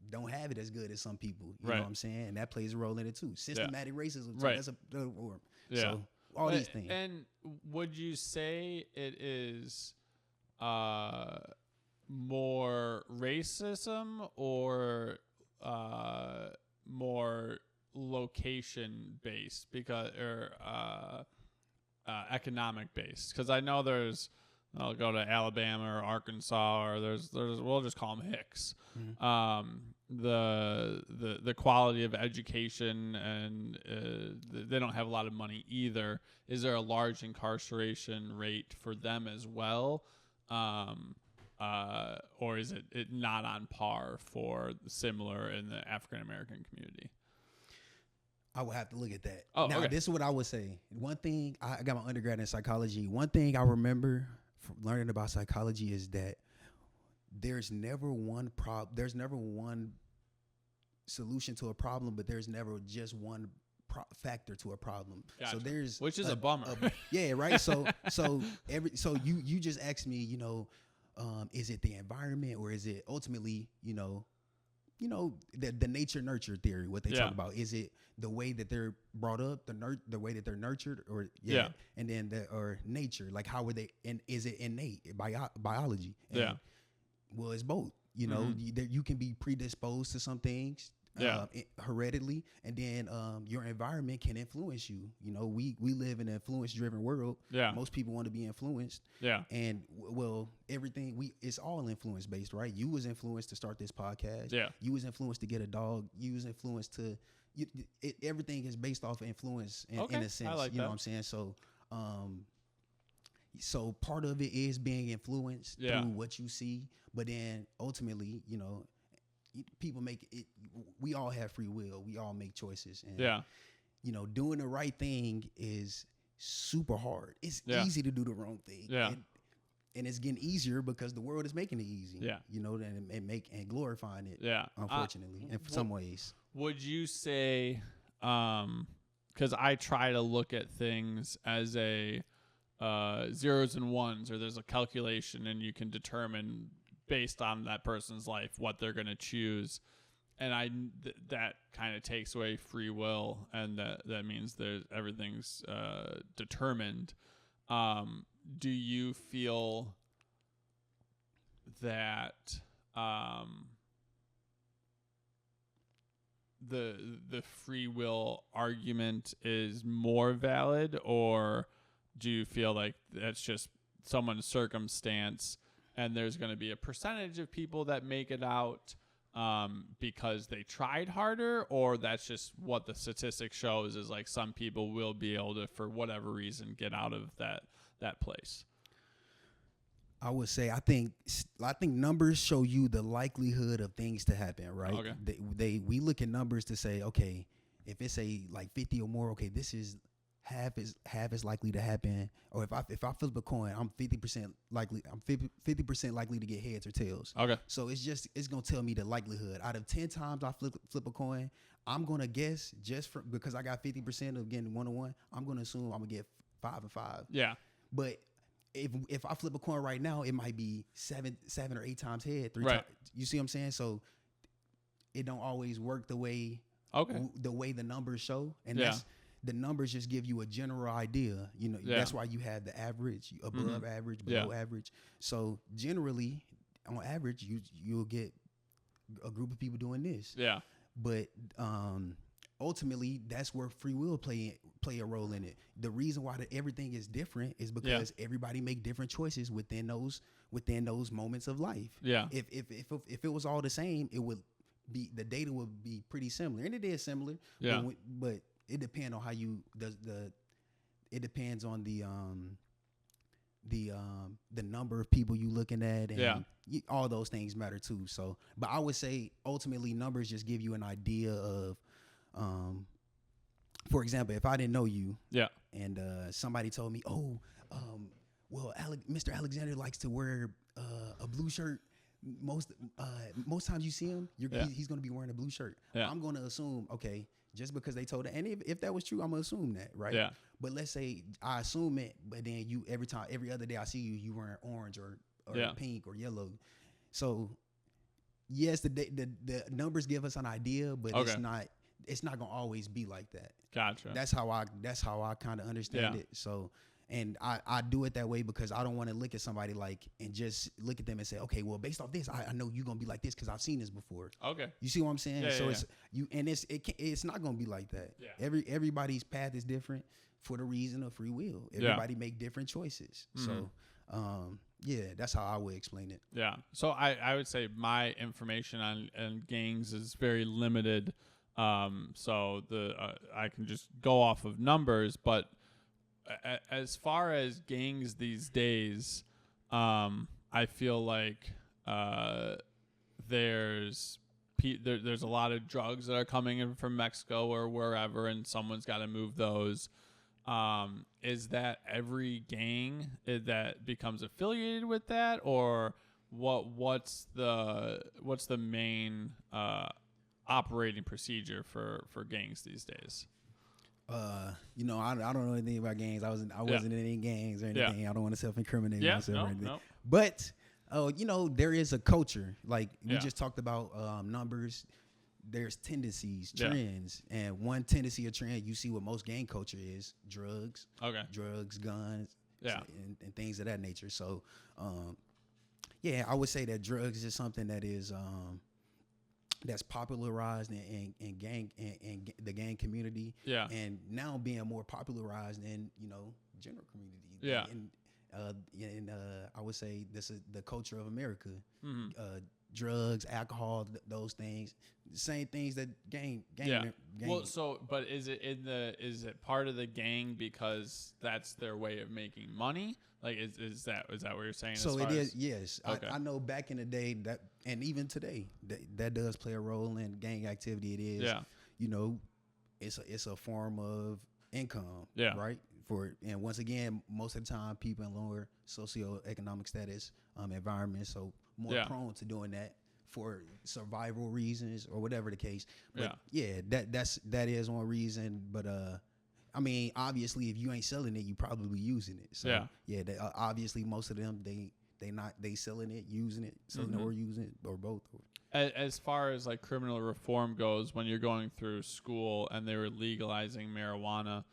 don't have it as good as some people. You know what I'm saying? And that plays a role in it too. Systematic racism. So that's a form. So all these things. And would you say it is more racism or more location based, because economic based? Because I know I'll go to Alabama or Arkansas, or there's we'll just call them Hicks. The quality of education, and they don't have a lot of money either. Is there a large incarceration rate for them as well, or is it not on par for similar in the African American community? I would have to look at that. This is what I would say. One thing, I got my undergrad in psychology. One thing I remember from learning about psychology is that there's never one solution to a problem, but there's never just one factor to a problem. Gotcha. So which is a bummer. Right. So you just asked me, you know, is it the environment, or is it ultimately, you know, the nature nurture theory, what they talk about? Is it the way that they're brought up, the way that they're nurtured, or and then or nature, like how were they, and is it innate biology? And, well, it's both. You know, you can be predisposed to some things hereditally, and then your environment can influence you. You know, we live in an influence driven world. Most people want to be influenced. And well, it's all influence based, right? You was influenced to start this podcast. You was influenced to get a dog. You was influenced to everything is based off of influence in a sense. You know what I'm saying? So so part of it is being influenced through what you see, but then ultimately, you know, people make it. We all have free will. We all make choices, and you know, doing the right thing is super hard. It's easy to do the wrong thing, and it's getting easier because the world is making it easy. You know, and glorifying it. Unfortunately, in some ways. Would you say, because I try to look at things as a zeros and ones, or there's a calculation, and you can determine based on that person's life what they're going to choose, and that kind of takes away free will, and that means everything's determined. do you feel that the free will argument is more valid, or do you feel like that's just someone's circumstance and there's going to be a percentage of people that make it out because they tried harder, or that's just what the statistic shows is like some people will be able to, for whatever reason, get out of that place? I would say I think numbers show you the likelihood of things to happen, right? Okay. We look at numbers to say, okay, if it's a like 50 or more, okay, this is half is likely to happen. Or if I flip a coin, I'm 50% likely. I'm 50% likely to get heads or tails. Okay. So it's gonna tell me the likelihood. Out of 10 times I flip a coin, I'm gonna guess because I got 50% of getting 1-1. I'm gonna assume I'm gonna get 5 and 5. Yeah. But if I flip a coin right now, it might be 7 or 8 times head, 3 right. times. You see what I'm saying? So it don't always work the way the numbers show, and that's the numbers just give you a general idea. You know, that's why you have the average, above average, below average. So generally, on average, you'll get a group of people doing this. Yeah. But ultimately, that's where free will play a role in it. The reason why everything is different is because everybody make different choices within those moments of life. Yeah. If it was all the same, it would be, the data would be pretty similar, and it is similar. Yeah. But it depends on how you it depends on the number of people you looking at, and all those things matter too. So, but I would say ultimately numbers just give you an idea of, for example, if I didn't know you, and somebody told me, well, Mr. Alexander likes to wear a blue shirt. Most times you see him, he's going to be wearing a blue shirt. Yeah. I'm going to assume, okay, just because they told it, and if that was true, I'm going to assume that, right? Yeah. But let's say I assume it, but then every other day I see you wearing orange or pink or yellow. So yes, the numbers give us an idea, but it's not gonna always be like that. Gotcha. That's how I kind of understand it. So, and I do it that way because I don't want to look at somebody and just look at them and say, okay, well, based off this, I know you're gonna be like this because I've seen this before. Okay. You see what I'm saying? It's not gonna be like that. Yeah. Everybody's path is different for the reason of free will. Everybody make different choices. Mm-hmm. So, that's how I would explain it. Yeah. So I would say my information on gangs is very limited. So I can just go off of numbers, but as far as gangs these days, I feel like there's a lot of drugs that are coming in from Mexico or wherever, and someone's got to move those. Is that every gang that becomes affiliated with that, or what's the main operating procedure for gangs these days? I don't know anything about gangs. I wasn't in any gangs or anything. Yeah. I don't want to self-incriminate myself or anything. No. But there is a culture. Like we just talked about numbers. There's tendencies, trends, and one tendency or trend you see what most gang culture is drugs. Okay. Drugs, guns, and things of that nature. So, I would say that drugs is something that is that's popularized in gang and the gang community. Yeah. And now being more popularized in general community. Yeah. And I would say this is the culture of America. Mm-hmm. Drugs, alcohol, those things, the same things that gang. Well, but is it part of the gang because that's their way of making money? Like, is that what you're saying? So it is, yes. Okay. I know back in the day that, and even today, that does play a role in gang activity. It is, it's a form of income, right? And once again, most of the time, people in lower socioeconomic status environments, so more prone to doing that for survival reasons or whatever the case. But that is one reason. But I mean, obviously, if you ain't selling it, you probably using it. So obviously, most of them they selling it, using it, selling it or using it, or both. As far as like criminal reform goes, when you're going through school and they were legalizing marijuana,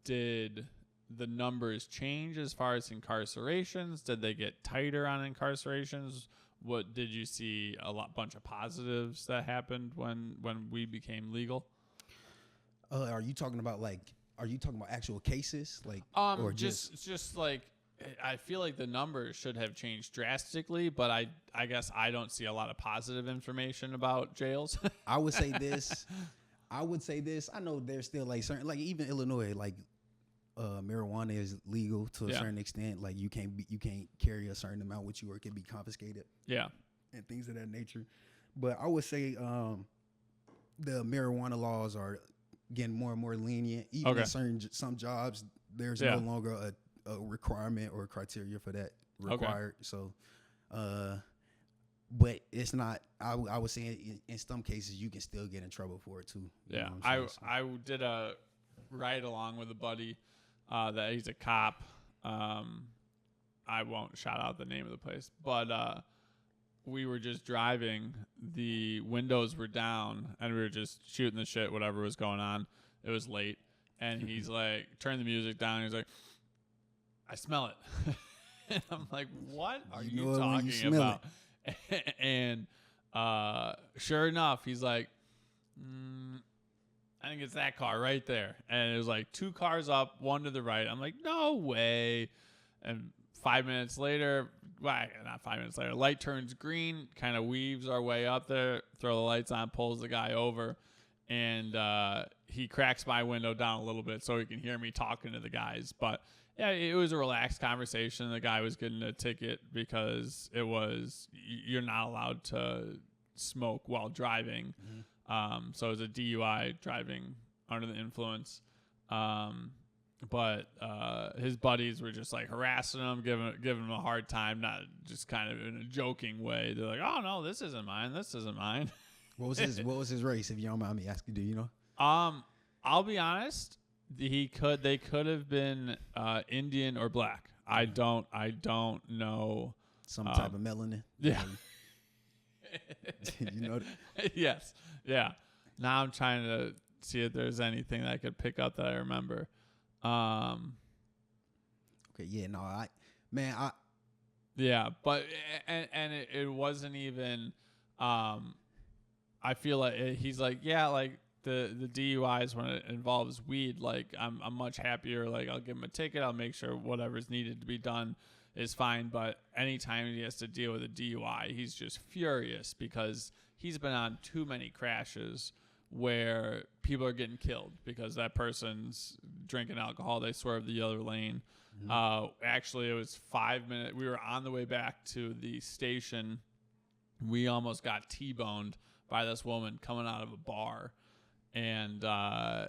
did the numbers change as far as incarcerations? Did they get tighter on incarcerations? What did you see bunch of positives that happened when we became legal? Are you talking about actual cases, or just like, I feel like the numbers should have changed drastically, but I guess I don't see a lot of positive information about jails. I would say this. I know there's still like certain, like even Illinois, like marijuana is legal to a certain extent. Like you can't carry a certain amount with you, or it can be confiscated. Yeah, and things of that nature. But I would say the marijuana laws are getting more and more lenient. Even in some jobs, there's no longer a requirement or criteria for that required. So, but it's not. I would say in some cases you can still get in trouble for it too. Yeah, I did a ride along with a buddy that he's a cop. I won't shout out the name of the place, but we were just driving. The windows were down, and we were just shooting the shit, whatever was going on. It was late, and he's like, turn the music down. He's like, I smell it. And I'm like, what are you talking about? And sure enough, he's like, I think it's that car right there. And it was like 2 cars up, 1 to the right. I'm like, no way. And 5 minutes later, well, not 5 minutes later, light turns green, kind of weaves our way up there, throw the lights on, pulls the guy over. And he cracks my window down a little bit so he can hear me talking to the guys. But yeah, it was a relaxed conversation. The guy was getting a ticket because you're not allowed to smoke while driving. Mm-hmm. So it was a DUI, driving under the influence. But his buddies were just like harassing him, giving him a hard time, not just kind of in a joking way. They're like, "Oh no, this isn't mine. This isn't mine." What was his race? If you don't mind me asking, do you know? I'll be honest. They could have been Indian or black. I don't know. Some type of melanin. Yeah. You know that? Yes. Yeah. Now I'm trying to see if there's anything that I could pick up that I remember. Okay. Yeah. No. Yeah, but it wasn't even. I feel like he's like, yeah, like the DUIs when it involves weed, like I'm much happier. Like I'll give him a ticket. I'll make sure whatever's needed to be done is fine. But anytime he has to deal with a DUI, he's just furious because he's been on too many crashes where people are getting killed because that person's drinking alcohol. They swerve the other lane. Mm-hmm. Actually, it was 5 minutes. We were on the way back to the station. We almost got T-boned by this woman coming out of a bar. And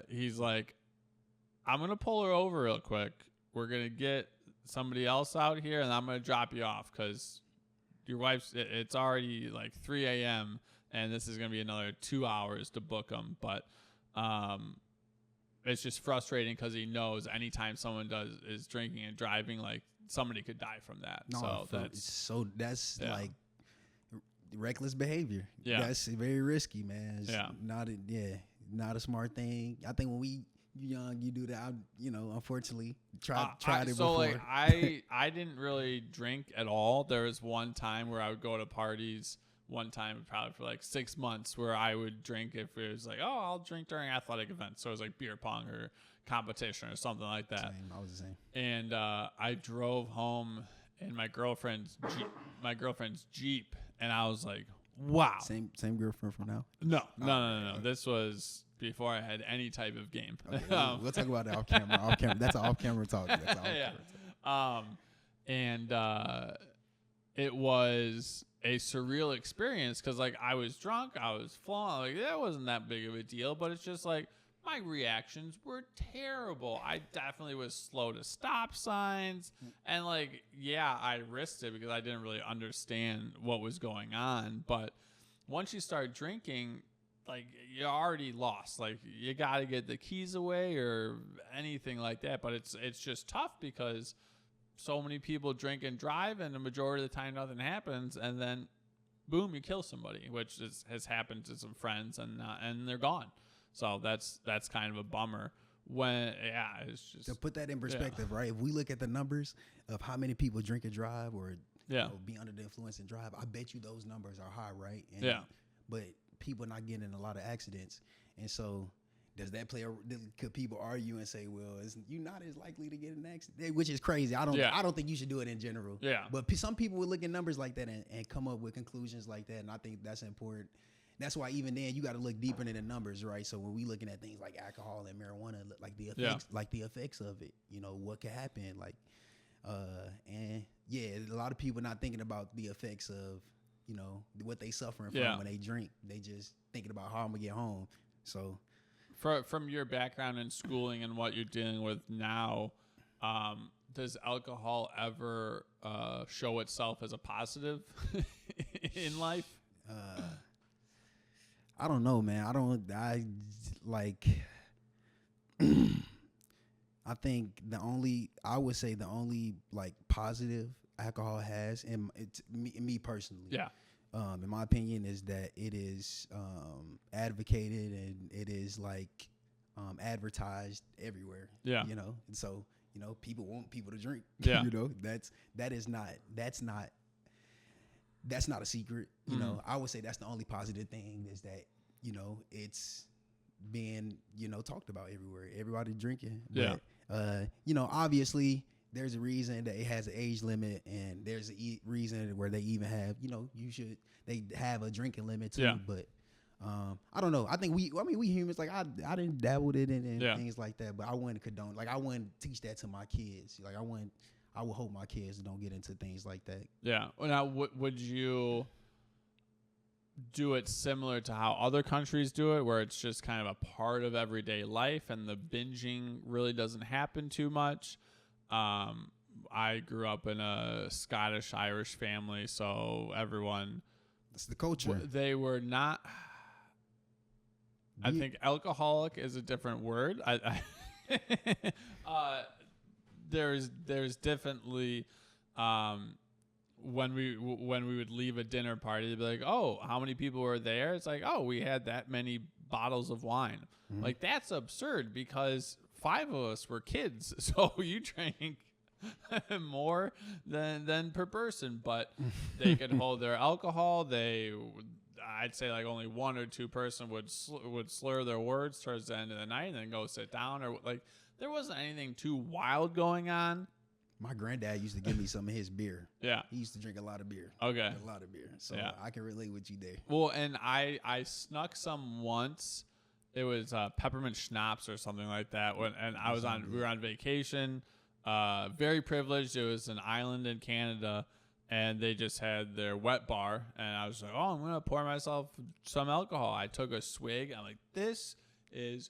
he's like, I'm going to pull her over real quick. We're going to get somebody else out here, and I'm going to drop you off because your wife's, it's already like 3 a.m., and this is going to be another 2 hours to book them. But it's just frustrating because he knows anytime someone is drinking and driving, like somebody could die from that. No, that's like reckless behavior. Yeah, that's very risky, man. It's not a smart thing. I think when we young, you do that. Unfortunately, tried it before. So like I didn't really drink at all. There was one time where I would go to parties. One time, probably for like 6 months, where I would drink if it was like, oh, I'll drink during athletic events. So it was like beer pong or competition or something like that. Same. I was the same. And I drove home in my girlfriend's Jeep, and I was like, wow. Same girlfriend from now? No. This was before I had any type of game. Okay, we'll talk about that off camera. That's an off camera talk. And it was a surreal experience because like I was drunk, I was flowing, like that wasn't that big of a deal, but it's just like my reactions were terrible. I definitely was slow to stop signs, and like I risked it because I didn't really understand what was going on. But once you start drinking, like you're already lost. Like you got to get the keys away or anything like that. But it's just tough because so many people drink and drive, and the majority of the time nothing happens, and then boom, you kill somebody, which has happened to some friends, and they're gone. So that's kind of a bummer it's just to put that in perspective, right? If we look at the numbers of how many people drink and drive or be under the influence and drive, I bet you those numbers are high, right? And, but people not getting in a lot of accidents, and so does that play? Could people argue and say, well, you're not as likely to get an accident, which is crazy. I don't think you should do it in general. Yeah. But some people would look at numbers like that and come up with conclusions like that, and I think that's important. That's why even then you got to look deeper into the numbers, right? So when we looking at things like alcohol and marijuana, like the effects of it, what could happen, and a lot of people not thinking about the effects of, what they suffering from when they drink. They just thinking about how I'm gonna get home. So, from your background in schooling and what you're dealing with now, does alcohol ever show itself as a positive in life? I don't know, man. I think the only like positive alcohol has, and it's me personally. Yeah. In my opinion, is that it is advocated and it is like advertised everywhere. Yeah. And so people want people to drink. Yeah. That's not a secret. I would say that's the only positive thing is that it's being talked about everywhere. Everybody drinking. Yeah. But, obviously there's a reason that it has an age limit, and there's a reason where they even have they have a drinking limit too. Yeah. But I don't know. I think we humans, like I didn't dabble in it and things like that, but I wouldn't condone. Like I wouldn't teach that to my kids. Like I would hope my kids don't get into things like that. Yeah. Well, now, would you do it similar to how other countries do it, where it's just kind of a part of everyday life and the binging really doesn't happen too much? I grew up in a Scottish-Irish family, so everyone... That's the culture. They were not... I think alcoholic is a different word. There's definitely when we would leave a dinner party, they'd be like, "Oh, how many people were there?" It's like, "Oh, we had that many bottles of wine." Mm-hmm. Like that's absurd because 5 of us were kids, so you drank more than per person, but they could hold their alcohol. I'd say like only 1 or 2 person would slur their words towards the end of the night and then go sit down, or like there wasn't anything too wild going on. My granddad used to give me some of his beer. Yeah. He used to drink a lot of beer. Okay. A lot of beer. So I can relate with you there. Well, and I snuck some once. It was peppermint schnapps or something like that. We were on vacation. Very privileged. It was an island in Canada, and they just had their wet bar. And I was like, oh, I'm going to pour myself some alcohol. I took a swig. I'm like, this is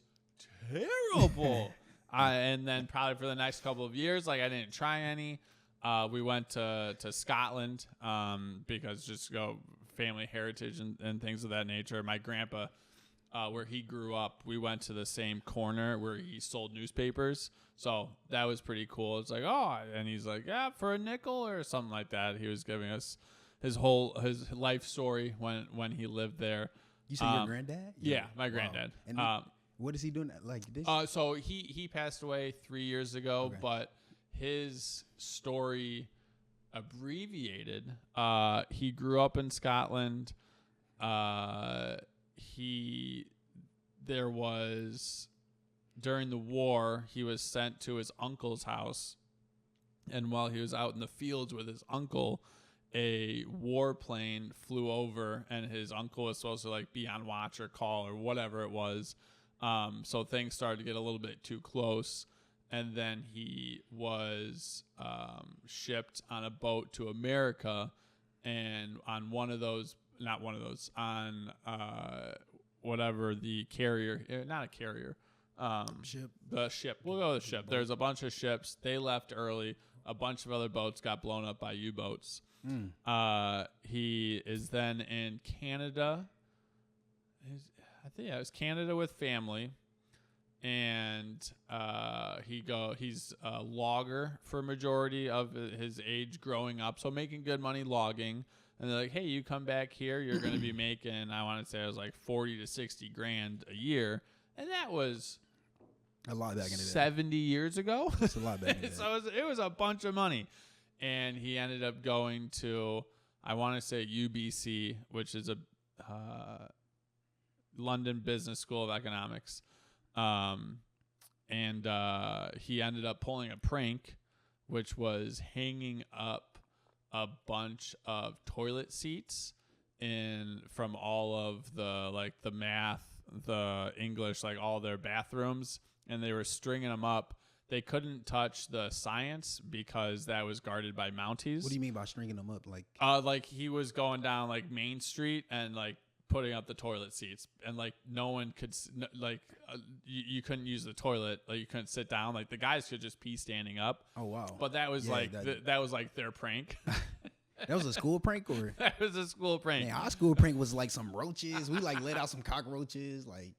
terrible. And then probably for the next couple of years, like I didn't try any. We went to Scotland because just go family heritage and things of that nature. My grandpa, where he grew up, we went to the same corner where he sold newspapers. So that was pretty cool. It's like, oh, and he's like, yeah, for a nickel or something like that. He was giving us his life story when he lived there. You say your granddad? Yeah, my granddad. Wow. And what is he doing like this? So he passed away 3 years ago, okay. But his story abbreviated. He grew up in Scotland. During the war, he was sent to his uncle's house, and while he was out in the fields with his uncle, a warplane flew over, and his uncle was supposed to like be on watch or call or whatever it was. So things started to get a little bit too close, and then he was shipped on a boat to America, and on whatever the carrier, not a carrier, ship. The ship. We'll go with the ship. There's a bunch of ships. They left early. A bunch of other boats got blown up by U-boats. He is then in Canada. I think it was Canada with family, and he's a logger for a majority of his age growing up, so making good money logging. And they're like, hey, you come back here, you're going to be making, I want to say it was like 40 to 60 grand a year, and that was A lot back in the day. 70 years ago. That's a lot back in the day. So it was a bunch of money. And he ended up going to, I want to say UBC, which is a London Business School of Economics. And he ended up pulling a prank, which was hanging up a bunch of toilet seats from all of the math, the English, like all their bathrooms, and they were stringing them up. They couldn't touch the science because that was guarded by Mounties. What do you mean by stringing them up? Like he was going down like Main Street and like putting up the toilet seats, and like no one could you couldn't use the toilet, like you couldn't sit down, like the guys could just pee standing up. Oh wow! But that was that was like their prank. That was a school prank, or that was a school prank. Man, our school prank was like some roaches. We like let out some cockroaches. Like,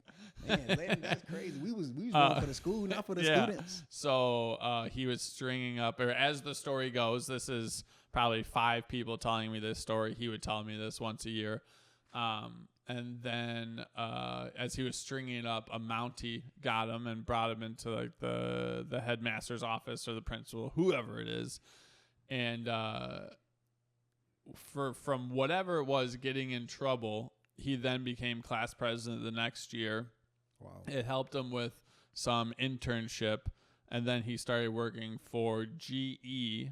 man, that's crazy. We was going for the school, not for the students. So he was stringing up, or as the story goes, this is probably 5 people telling me this story. He would tell me this once a year. And then as he was stringing it up, a Mountie got him and brought him into like the headmaster's office or the principal, whoever it is, and from whatever it was getting in trouble, he then became class president the next year. Wow! It helped him with some internship, and then he started working for GE,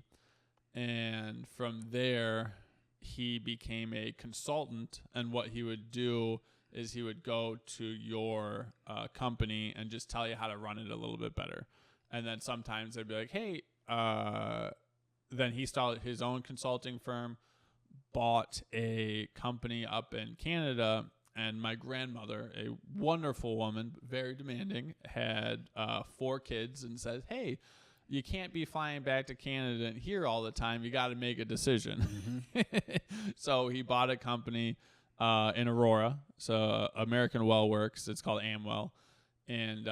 and from there he became a consultant. And what he would do is he would go to your company and just tell you how to run it a little bit better. And then sometimes they'd be like, hey, then he started his own consulting firm, bought a company up in Canada, and my grandmother, a wonderful woman, very demanding, had 4 kids, and said, hey, you can't be flying back to Canada and here all the time. You got to make a decision. Mm-hmm. So he bought a company in Aurora, so American Well Works. It's called Amwell. And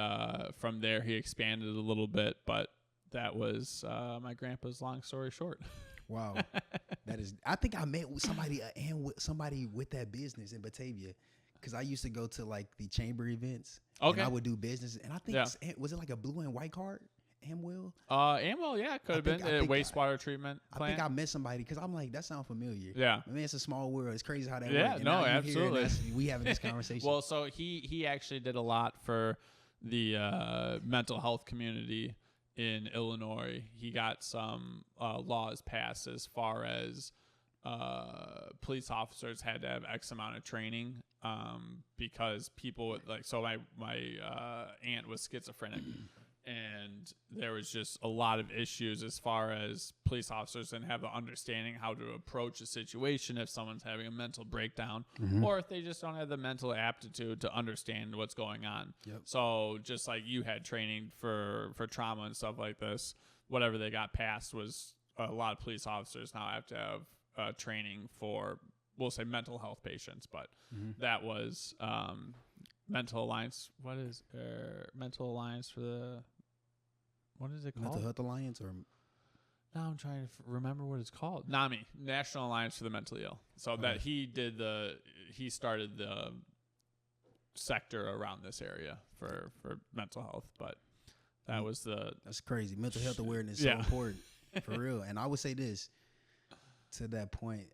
from there, he expanded a little bit, but that was my grandpa's long story short. Wow. That is, I think I met with somebody with that business in Batavia, because I used to go to like the chamber events. Okay. And I would do business. And I think, was it like a blue and white card? Amwell? Amwell, yeah, it could have been a wastewater treatment plant. I think I met somebody, because I'm like, that sounds familiar. Yeah. I mean, it's a small world. It's crazy how that works. Yeah, no, absolutely. We having this conversation. Well, so he actually did a lot for the mental health community in Illinois. He got some laws passed as far as police officers had to have X amount of training because people would, like, so my aunt was schizophrenic. And there was just a lot of issues as far as police officers didn't have the understanding how to approach a situation if someone's having a mental breakdown, mm-hmm. or if they just don't have the mental aptitude to understand what's going on. Yep. So just like you had training for trauma and stuff like this, whatever they got passed was a lot of police officers now have to have training for, we'll say, mental health patients. But mm-hmm. that was Mental Alliance. What is Mental Alliance for the... What is it called? Mental Health Alliance, or now I'm trying to remember what it's called. NAMI, National Alliance for the Mentally Ill. So that he started the sector around this area for mental health. But that was that's crazy. Mental health awareness is so important, for real. And I would say this to that point.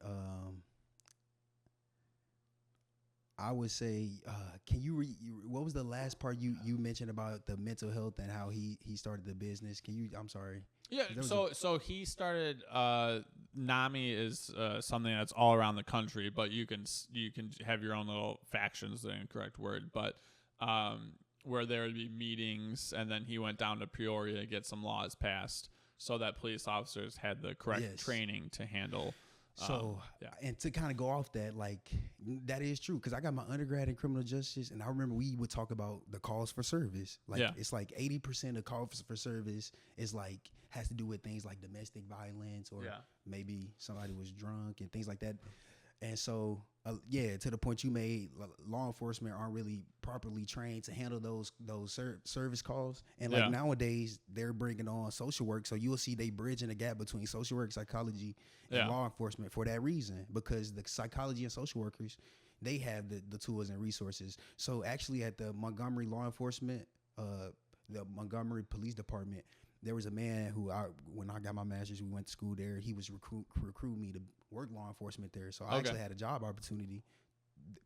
I would say, can you what was the last part you mentioned about the mental health and how he started the business? I'm sorry. Yeah. So he started, NAMI is something that's all around the country, but you can have your own little factions, the incorrect word, but where there would be meetings, and then he went down to Peoria to get some laws passed so that police officers had the correct training to handle. So, and to kind of go off that, like, that is true, because I got my undergrad in criminal justice, and I remember we would talk about the calls for service. Like, it's like 80% of calls for service is like, has to do with things like domestic violence, or maybe somebody was drunk and things like that. And so, to the point you made, law enforcement aren't really properly trained to handle those service calls. And like nowadays, they're bringing on social work. So you'll see they bridging the gap between social work, psychology, and law enforcement for that reason, because the psychology and social workers, they have the tools and resources. So actually, at the Montgomery Law Enforcement the Montgomery Police Department. There was a man who when I got my master's, we went to school there. He was recruit me to work law enforcement there. So I actually had a job opportunity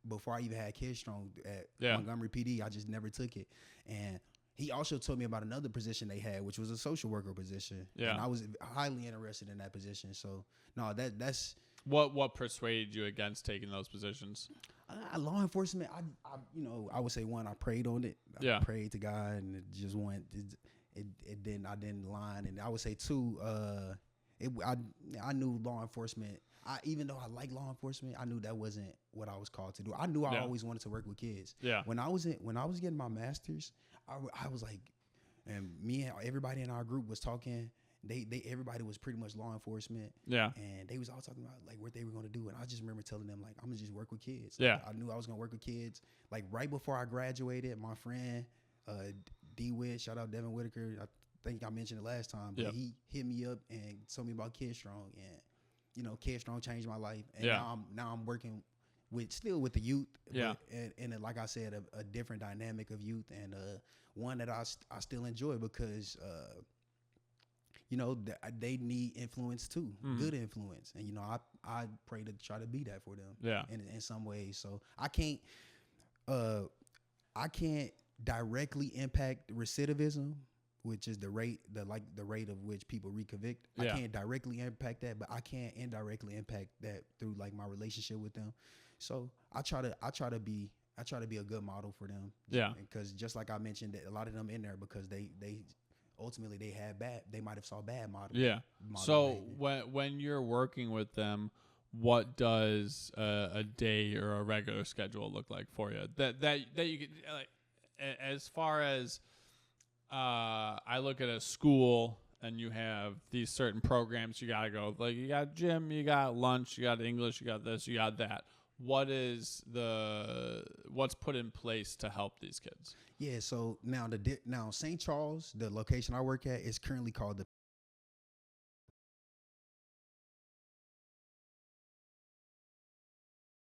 before I even had KidStrong at Montgomery PD. I just never took it. And he also told me about another position they had, which was a social worker position. Yeah. And I was highly interested in that position. So no, that's what persuaded you against taking those positions? Law enforcement. I would say one, I prayed on it. I prayed to God, and it just went. I didn't line, and I would say two. I knew law enforcement. Even though I like law enforcement, I knew that wasn't what I was called to do. I knew I always wanted to work with kids. Yeah. When I was getting my master's, I was like, and me and everybody in our group was talking. Everybody was pretty much law enforcement. Yeah. And they was all talking about like what they were going to do, and I just remember telling them like I'm gonna just work with kids. Yeah. I knew I was gonna work with kids. Like right before I graduated, my friend D-Witt, shout out Devin Whitaker. I think I mentioned it last time, but he hit me up and told me about KidStrong, and KidStrong changed my life. And now I'm working still with the youth. Yeah. And like I said, a different dynamic of youth, and one that I still enjoy because they need influence too, good influence, and I pray to try to be that for them. Yeah. In some ways, so I can't directly impact recidivism, which is the rate of which people reconvict. Yeah. I can't directly impact that, but I can indirectly impact that through like my relationship with them. So I try to be a good model for them. Yeah. Because just like I mentioned, that a lot of them in there because they ultimately they might have saw bad model. Yeah. So when you're working with them, what does a day or a regular schedule look like for you? That you could like. As far as I look at a school and you have these certain programs you got to go, like you got gym, you got lunch, you got English, you got this, you got that. What's put in place to help these kids? Yeah, so now St. Charles, the location I work at, is currently called the